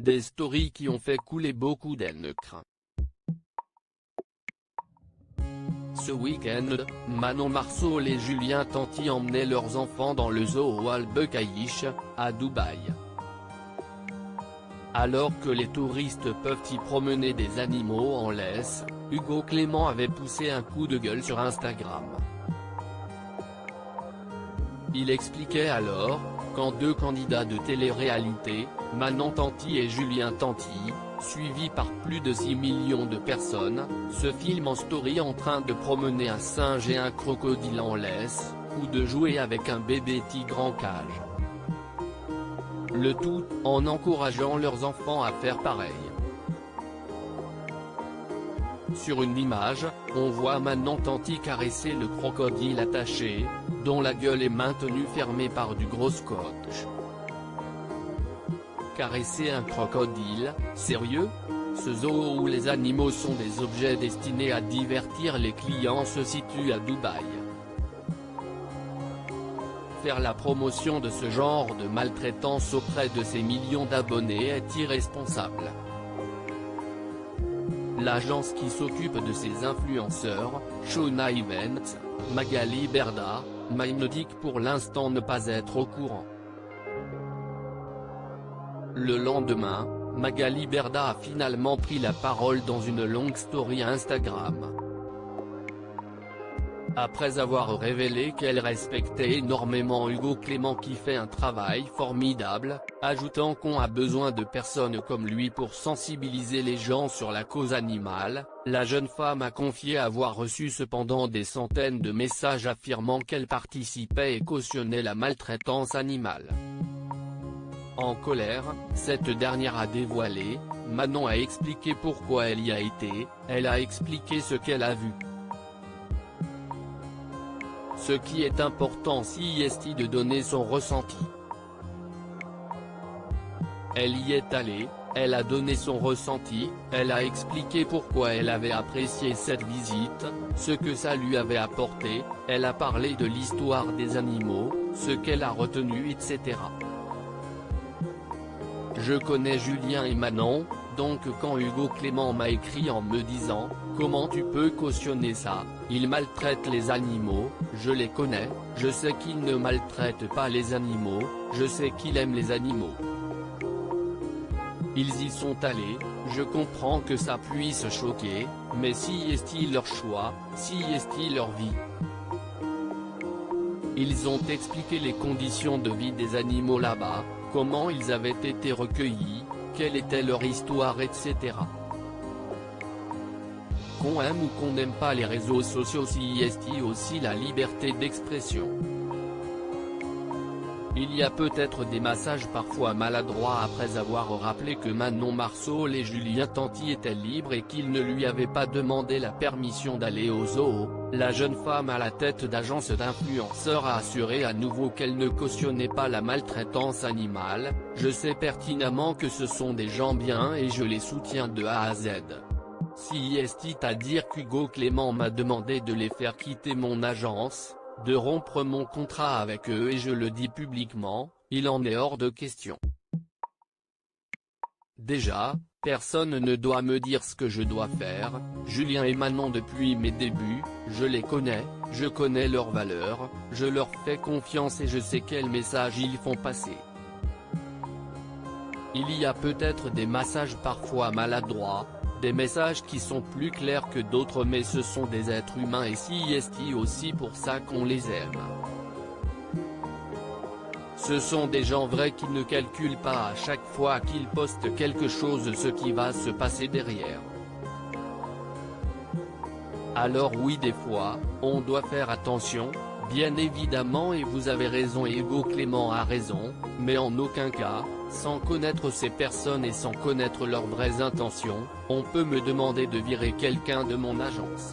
Des stories qui ont fait couler beaucoup d'encre. Ce week-end, Manon Marceau et Julien Tanti emmenaient leurs enfants dans le zoo Al Bukaïch, à Dubaï. Alors que les touristes peuvent y promener des animaux en laisse, Hugo Clément avait poussé un coup de gueule sur Instagram. Il expliquait alors, quand deux candidats de télé-réalité, Manon Tanti et Julien Tanti, suivis par plus de 6 millions de personnes, se filment en story en train de promener un singe et un crocodile en laisse, ou de jouer avec un bébé tigre en cage. Le tout, en encourageant leurs enfants à faire pareil. Sur une image, on voit Manon Tanti caresser le crocodile attaché, dont la gueule est maintenue fermée par du gros scotch. Caresser un crocodile, sérieux? Ce zoo où les animaux sont des objets destinés à divertir les clients se situe à Dubaï. Faire la promotion de ce genre de maltraitance auprès de ses millions d'abonnés est irresponsable. L'agence qui s'occupe de ces influenceurs, Shona Events, Magali Berda, m'indique pour l'instant ne pas être au courant. Le lendemain, Magali Berda a finalement pris la parole dans une longue story Instagram. Après avoir révélé qu'elle respectait énormément Hugo Clément qui fait un travail formidable, ajoutant qu'on a besoin de personnes comme lui pour sensibiliser les gens sur la cause animale, la jeune femme a confié avoir reçu cependant des centaines de messages affirmant qu'elle participait et cautionnait la maltraitance animale. En colère, cette dernière a dévoilé, Manon a expliqué pourquoi elle y a été, elle a expliqué ce qu'elle a vu. Ce qui est important si est de donner son ressenti. Elle y est allée, elle a donné son ressenti, elle a expliqué pourquoi elle avait apprécié cette visite, ce que ça lui avait apporté, elle a parlé de l'histoire des animaux, ce qu'elle a retenu etc. Je connais Julien et Manon, donc quand Hugo Clément m'a écrit en me disant « Comment tu peux cautionner ça, il maltraite les animaux », je les connais, je sais qu'il ne maltraite pas les animaux, je sais qu'il aime les animaux. Ils y sont allés, je comprends que ça puisse choquer, mais si est-il leur choix, si est-il leur vie. Ils ont expliqué les conditions de vie des animaux là-bas, comment ils avaient été recueillis, quelle était leur histoire etc. Qu'on aime ou qu'on n'aime pas les réseaux sociaux si est aussi la liberté d'expression. Il y a peut-être des massages parfois maladroits après avoir rappelé que Manon Marceau et Julien Tanti étaient libres et qu'ils ne lui avaient pas demandé la permission d'aller au zoo. La jeune femme à la tête d'agence d'influenceurs a assuré à nouveau qu'elle ne cautionnait pas la maltraitance animale. Je sais pertinemment que ce sont des gens bien et je les soutiens de A à Z. Si est à dire qu'Hugo Clément m'a demandé de les faire quitter mon agence, de rompre mon contrat avec eux et je le dis publiquement, il en est hors de question. Déjà, personne ne doit me dire ce que je dois faire, Julien et Manon depuis mes débuts, je les connais, je connais leurs valeurs, je leur fais confiance et je sais quel message ils font passer. Il y a peut-être des messages parfois maladroits, des messages qui sont plus clairs que d'autres mais ce sont des êtres humains et si est aussi pour ça qu'on les aime. Ce sont des gens vrais qui ne calculent pas à chaque fois qu'ils postent quelque chose ce qui va se passer derrière. Alors oui des fois, on doit faire attention, bien évidemment et vous avez raison et Hugo Clément a raison, mais en aucun cas, sans connaître ces personnes et sans connaître leurs vraies intentions, on peut me demander de virer quelqu'un de mon agence.